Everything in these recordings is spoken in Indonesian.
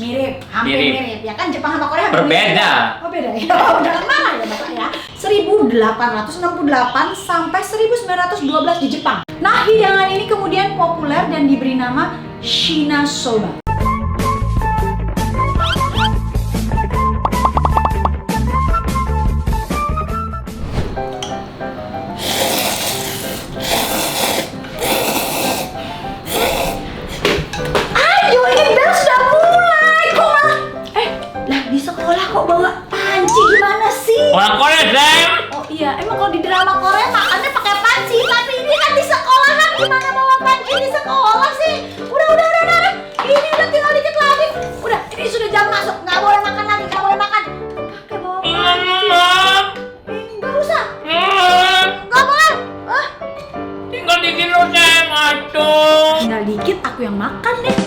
Mirip, hampir mirip. Ya kan Jepang sama Korea berbeda. Oh beda ya, udah mana ya Bapak ya. 1868 sampai 1912 di Jepang. Nah, hidangan ini kemudian populer dan diberi nama Shina Soba. Kok bawa panci gimana sih? Orang Korea, Sam. Oh iya, emang kalau di drama Korea makannya pakai panci, tapi ini kan di sekolahan, gimana bawa panci di sekolah sih? Udah. Ini udah tinggal dikit lagi. Udah, ini sudah jam masuk, nggak boleh makan lagi, nggak boleh makan. Pakai bawa panci. Nggak usah. Nggak boleh. Tinggal dikit loh, Sam. Aduh. Tinggal dikit, aku yang makan deh.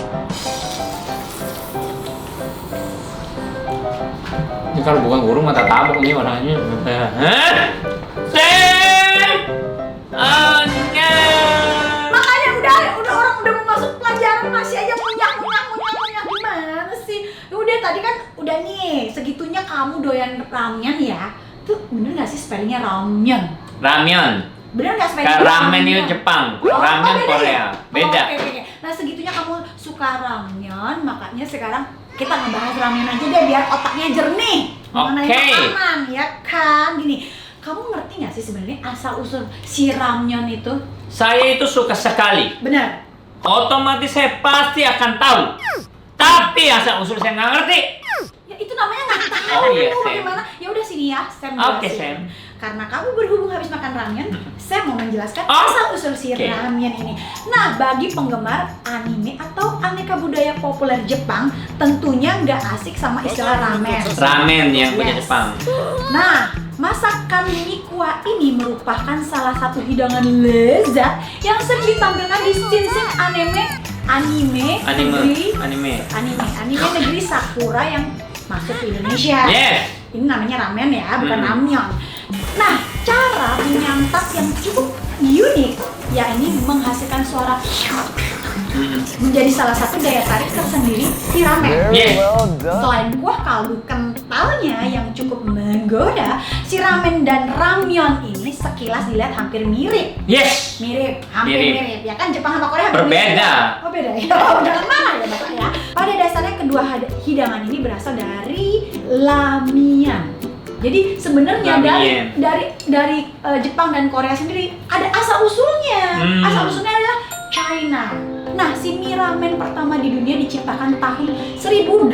Ini kalau bukan guru mata tabuk nih orangnya. Hah? Sam! Oh no! Makanya udah orang udah mau masuk pelajaran masih aja munyak gimana sih? Udah tadi kan udah nih segitunya kamu doyan ramen ya? Tuh bener nggak sih spellingnya ramyeon? Ramyeon. Bener nggak spellingnya? Kayak ramen itu Jepang, ramen Korea. Beda. Oke. Nah segitunya kamu suka ramyeon, makanya sekarang kita ngebahas ramen aja deh biar otaknya jernih mengenai makanan ya kan. Gini, kamu ngerti nggak sih sebenarnya asal usul si ramyeon itu? Saya itu suka sekali. Benar. Otomatis saya pasti akan tahu. Tapi asal usul saya nggak ngerti. Ya itu namanya nggak tahu. Oh iya, Sam. Bagaimana? Ya udah sini ya, Sam. Oke, jelasin. Sam. Karena kamu berhubung habis makan ramen, saya mau menjelaskan Oh, asal usul si ramen ini. Nah, bagi penggemar anime atau aneka budaya populer Jepang, tentunya nggak asik sama istilah ramen. Ramen yang punya Yes. Jepang. Nah, masakan Nikwa ini merupakan salah satu hidangan lezat yang sering ditampilkan di scene-scene anime negeri Sakura yang masuk ke Indonesia. Yes. Ini namanya ramen ya, bukan ramyeon. Nah, cara menyantap yang cukup unik, yakni menghasilkan suara menjadi salah satu daya tarik tersendiri si ramen. Yes. Selain kuah kaldu kentalnya yang cukup menggoda, si ramen dan ramyeon ini sekilas dilihat hampir mirip. Yes. Hampir mirip. Ya kan Jepang sama Korea berbeda. Oh beda ya, udah mana ya Bapak ya. Pada dasarnya kedua hidangan ini berasal dari lamian. Jadi sebenarnya dari Jepang dan Korea sendiri ada asal usulnya. Asal usulnya adalah China. Nah, si mie ramen pertama di dunia diciptakan tahun 1868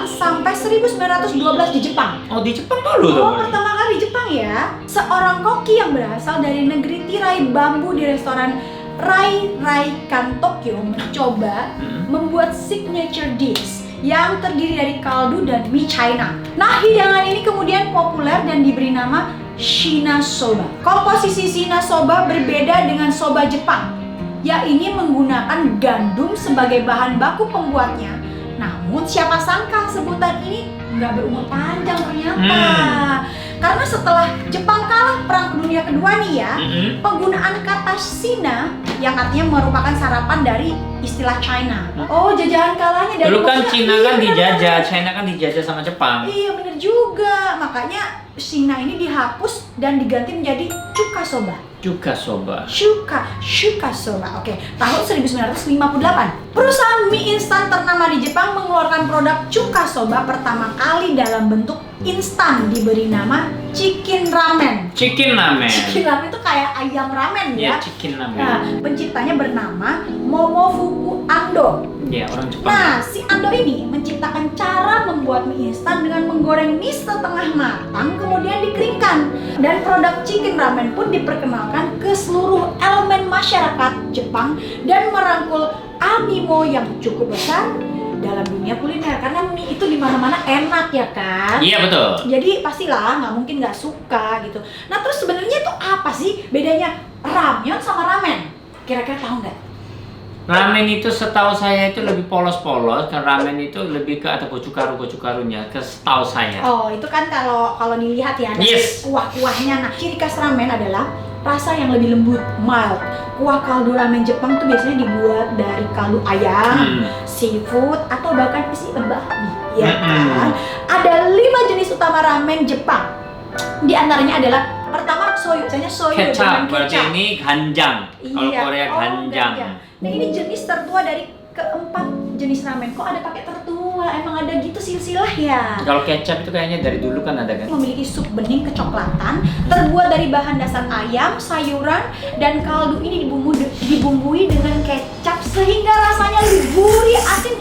sampai 1912 di Jepang. Oh, di Jepang dulu tuh. Oh, pertama kali di Jepang ya. Seorang koki yang berasal dari negeri tirai bambu di restoran Rai-Kan Tokyo mencoba membuat signature dish yang terdiri dari kaldu dan mie China. Nah, hidangan ini kemudian populer dan diberi nama Shina Soba. Komposisi Shina Soba berbeda dengan soba Jepang, yakni menggunakan gandum sebagai bahan baku pembuatnya. Namun siapa sangka sebutan ini nggak berumur panjang ternyata. Karena setelah Jepang kalah Perang Dunia Kedua nih ya, penggunaan kata Shina yang artinya merupakan sarapan dari istilah China. Oh, jajahan kalahnya dari dulu kan Cina kan dijajah, China kan dijajah sama Jepang. Iya bener juga, makanya Shina ini dihapus dan diganti menjadi Chuka Soba. Chuka Soba. Chuka Soba. Oke, tahun 1958. Perusahaan mie instan ternama di Jepang mengeluarkan produk Chuka Soba pertama kali dalam bentuk instan diberi nama Chicken Ramen. Chicken ramen itu kayak ayam ramen ya. Ya, chicken ramen. Nah, penciptanya bernama Momofuku Ando. Ya, orang Jepang. Nah, si Ando ini menciptakan cara membuat mie instan dengan menggoreng mie setengah matang kemudian dikeringkan. Dan produk chicken ramen pun diperkenalkan ke seluruh elemen masyarakat Jepang dan merangkul animo yang cukup besar dalam dunia kuliner, karena mie itu di mana-mana enak ya kan? Iya, betul. Jadi pastilah nggak mungkin nggak suka gitu. Nah, terus sebenarnya itu apa sih bedanya ramyeon sama ramen? Kira-kira tahu nggak? Ramen itu setahu saya itu lebih polos-polos, kan ramen itu lebih ke ada gochugaru-gochugarunya, ke setahu saya. Oh, itu kan kalau dilihat ya ada Yes. kuah-kuahnya. Nah, ciri khas ramen adalah rasa yang lebih lembut, mild. Kuah kaldu ramen Jepang tuh biasanya dibuat dari kaldu ayam, seafood, atau bahkan isi babi, ya kan? Ada 5 jenis utama ramen Jepang. Di antaranya adalah pertama soyu, misalnya soyu dengan Kecap, berarti kecap. ini ganjang. Kalau Iya. Korea Oh, ganjang. Nah ini jenis tertua dari keempat jenis ramen. Kok ada pakai tertua? Emang ada gitu silsilah ya? Kalau kecap itu kayaknya dari dulu kan ada kan? Memiliki sup bening kecoklatan, terbuat dari bahan dasar ayam, sayuran, dan kaldu ini dibumbui dengan kecap sehingga rasanya lebih gurih, asin,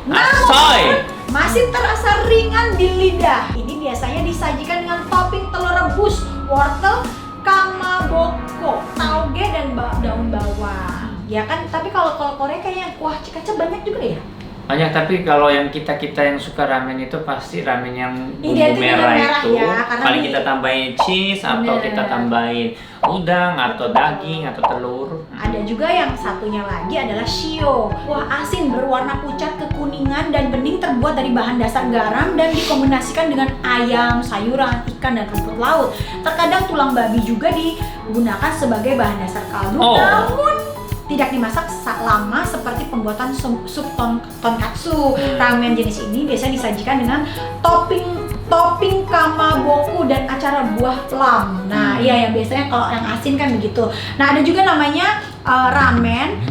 Asoy. namun masih terasa ringan di lidah. Ini biasanya disajikan dengan topping telur rebus, wortel, kamaboko, tauge, dan daun bawang. Ya kan, tapi kalau Korea kayaknya kuah kecap banyak juga ya? Banyak, tapi kalau yang kita yang suka ramen itu pasti ramen yang bumbu Identik dengan merah merah itu. ya, karena Paling di- kita tambahin cheese atau Bener. kita tambahin udang atau daging atau telur. Ada juga yang satunya lagi adalah shio. Kuah asin berwarna pucat kekuningan dan bening terbuat dari bahan dasar garam dan dikombinasikan dengan ayam, sayuran, ikan, dan rumput laut. Terkadang tulang babi juga digunakan sebagai bahan dasar kaldu, Oh. namun tidak dimasak lama seperti pembuatan sup tonkatsu. Ramen jenis ini biasanya disajikan dengan topping kamaboku dan acar buah plum. Nah, iya yang biasanya kalau yang asin kan begitu. Nah, ada juga namanya ramen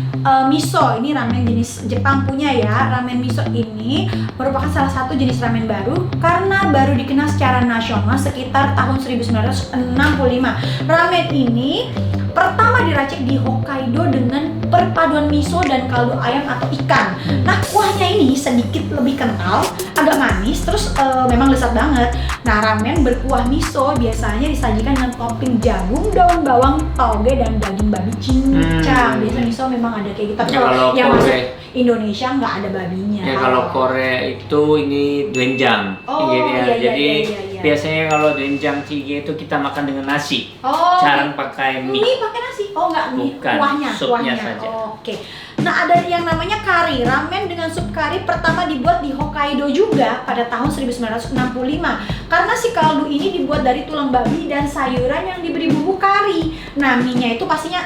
miso. Ini ramen jenis Jepang punya ya. Ramen miso ini merupakan salah satu jenis ramen baru karena baru dikenal secara nasional sekitar tahun 1965. Ramen ini pertama diracik di Hokkaido dengan perpaduan miso dan kaldu ayam atau ikan. Nah, kuahnya ini sedikit lebih kental, agak manis, terus memang lezat banget. Nah, ramen berkuah miso biasanya disajikan dengan topping jagung, daun bawang, tauge, dan daging babi cincang. Biasa miso memang ada kayak gitu. Tapi Ya, kalau kalau yang masuk Korea- Indonesia nggak ada babinya. Ya kalau Korea itu ini doenjang. Oh, Gitu ya. iya, Jadi iya. biasanya kalau doenjang jjigae itu kita makan dengan nasi. Oh, Jarang pakai mie. mie pakai nasi? Oh nggak, mie Bukan, kuahnya, supnya saja. Oke. Nah, ada yang namanya kari. Ramen dengan sup kari pertama dibuat di Hokkaido juga pada tahun 1965. Karena si kaldu ini dibuat dari tulang babi dan sayuran yang diberi bumbu kari. Nah, mie-nya itu pastinya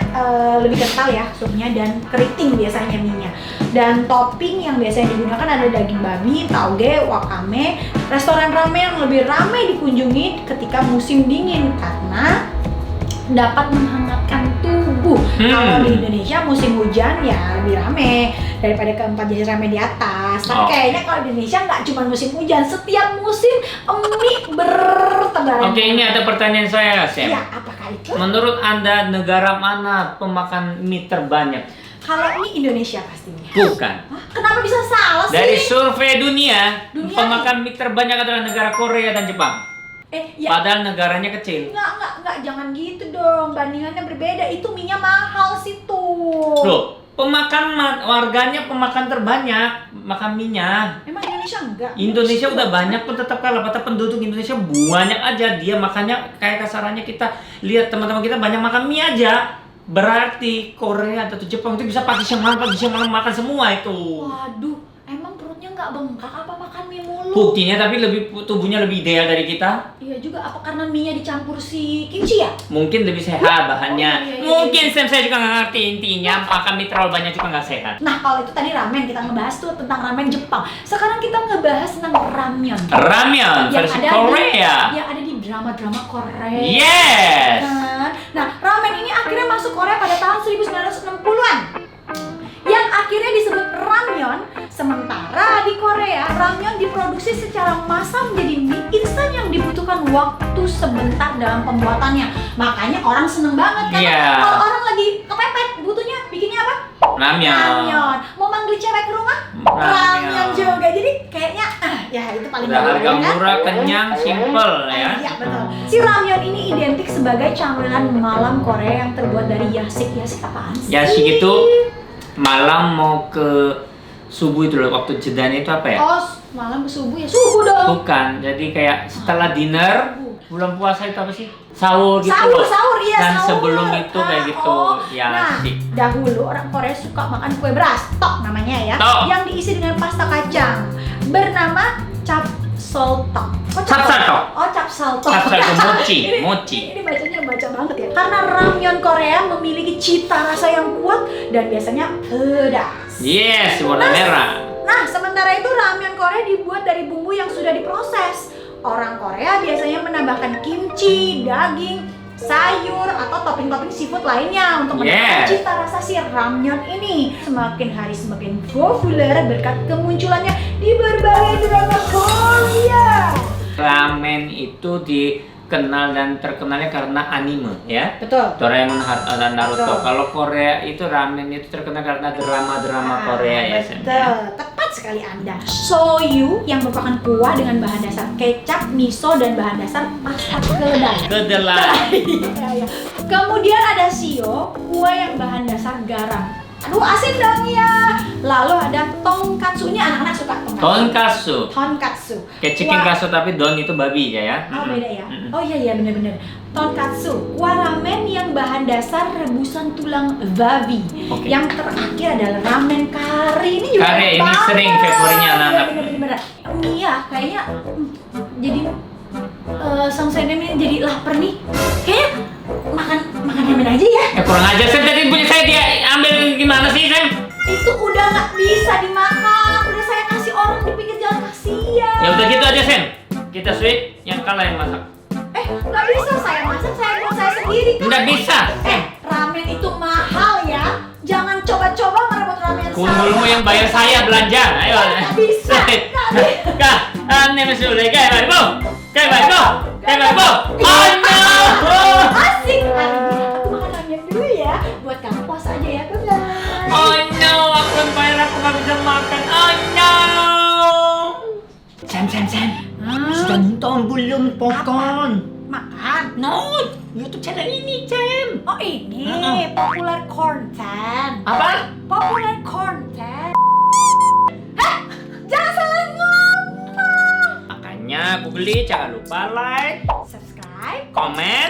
lebih kental ya supnya, dan keriting biasanya mie-nya. Dan topping yang biasanya digunakan ada daging babi, tauge, wakame. Restoran ramen yang lebih ramai dikunjungi ketika musim dingin karena dapat menghangatkan tubuh. Kalau di Indonesia musim hujan ya lebih rame daripada keempat jenis ramen di atas. Tapi kayaknya kalau di Indonesia nggak cuma musim hujan, setiap musim mie bertebaran. Oke, ini ada pertanyaan saya, Sam. Iya, apakah itu? Menurut Anda negara mana pemakan mie terbanyak? Kalau ini Indonesia pastinya. Bukan. Hah? Kenapa bisa salah sih? Dari survei dunia, Dunia pemakan mie terbanyak adalah negara Korea dan Jepang. Ya. Padahal negaranya kecil. Enggak, jangan gitu dong. Bandingannya berbeda. Itu minyak mahal sih tuh. Loh, warganya pemakan terbanyak makan minyak. Emang Indonesia enggak? Indonesia udah banyak pun tetap kalah. Padahal penduduk Indonesia banyak aja. Dia makannya kayak kasarannya kita lihat teman-teman kita banyak makan mie aja. Berarti Korea atau Jepang itu bisa pagi siang malam makan semua itu. Waduh, emang perutnya nggak bengkak apa makan mie mulu? Buktinya tapi tubuhnya lebih ideal dari kita. Iya juga, apa karena mie-nya dicampur si kimchi ya? Mungkin lebih sehat bahannya. Oh, iya. Mungkin saya juga nggak ngerti intinya makan mie terlalu banyak juga nggak sehat. Nah, kalau itu tadi ramen, kita ngebahas tuh tentang ramen Jepang. Sekarang kita ngebahas tentang ramyeon. Ramyeon versi Korea. Yang ada di drama-drama Korea. Yes. Kan? Nah, ramen ini akhirnya masuk Korea pada tahun 1960-an. Yang akhirnya disebut ramyeon. Sementara di Korea, ramyeon diproduksi secara massal menjadi mie instan yang dibutuhkan waktu sebentar dalam pembuatannya. Makanya orang seneng banget kan? Iya. Kalau orang lagi kepepet, butuhnya bikinnya apa? Ramyeon. Mau manggil cewek ke rumah? Ramyeon. Ramyeon juga. Jadi kayaknya ya itu paling Udah gampang, harga kan? murah, kenyang, simple ya. Iya betul. Si ramyeon ini identik sebagai camilan malam Korea yang terbuat dari yasik. Yasik apaan sih? Yasik itu malam mau ke subuh itu loh, waktu jedanya itu apa ya? Oh, malam ke subuh ya subuh dong. Bukan, jadi kayak setelah dinner bulan puasa itu apa sih? Sahur gitu loh. Sahur, iya Dan sahur. sebelum itu kayak gitu, Nah, yasik. dahulu orang Korea suka makan kue beras, tok namanya ya, Tok. yang diisi dengan pasta kacang bernama chapsoltok. Chapsoltok. Oh, chapsoltok. Capsalto. Capsalto mochi. Ini bacanya baca banget ya. Karena ramyeon Korea memiliki cita rasa yang kuat dan biasanya pedas. Yes, warna merah. Nah, sementara itu ramyeon Korea dibuat dari bumbu yang sudah diproses. Orang Korea biasanya menambahkan kimchi, daging, sayur, atau topping-topping seafood lainnya untuk menambahkan cita rasa si ramyeon ini. Semakin hari semakin populer berkat kemunculannya di berbagai drama Korea. Ramen itu dikenal dan terkenalnya karena anime, ya. Betul. Doraemon dan Naruto. Betul. Kalau Korea itu ramen itu terkenal karena drama-drama Korea ya, Sen. Betul, tepat sekali Anda. Soyu yang merupakan kuah dengan bahan dasar kecap, miso, dan bahan dasar pasta kedelai. Kedelai. Iya. Kemudian ada shio, kuah yang bahan dasar garam. Aduh, asin dong ya. Lalu ada tonkatsunya, anak-anak suka tonkatsu. Tonkatsu. Kayak chicken katsu tapi don itu babi ya. Oh, beda ya? Oh iya bener-bener. Tonkatsu, kuah ramen yang bahan dasar rebusan tulang babi. Oke. Yang terakhir adalah ramen kari. Ini juga Kari enak ini banget. sering favoritnya anak-anak. Iya, bener-bener. Iya, kayaknya jadi Sang Senem ini jadi lapar nih. Kayaknya makan ramen aja ya. Kurang ajar, Sen. Tadi punya saya dia ambil gimana sih, Sen? Itu udah nggak bisa dimakan. Udah saya kasih orang di pinggir jalan, kasihan. Ya udah gitu aja, Sen. Kita sweet, yang kalah yang masak. Nggak bisa, saya masak, saya buat saya sendiri kan. Nggak bisa. Ramen itu mahal ya. Jangan coba-coba merebut ramen saya. Kumpulmu yang bayar saya belanja. Ayo. Nggak bisa. Kak, aneh sudah kayak baribo. Kayak baribo. Oh no. Asik. Aku makan ramen dulu ya. Buat kamu puasa aja ya, bye-bye. Oh no, aku yang bayar aku nggak bisa makan. Oh no. Sam. Sudah nonton belum popcorn? Makan. No, YouTube channel ini, Sam. Oh ini popular content. Apa? Popular content. Hah? Jangan salah ngomong. Makanya aku beli, jangan lupa like, Subscribe, komen,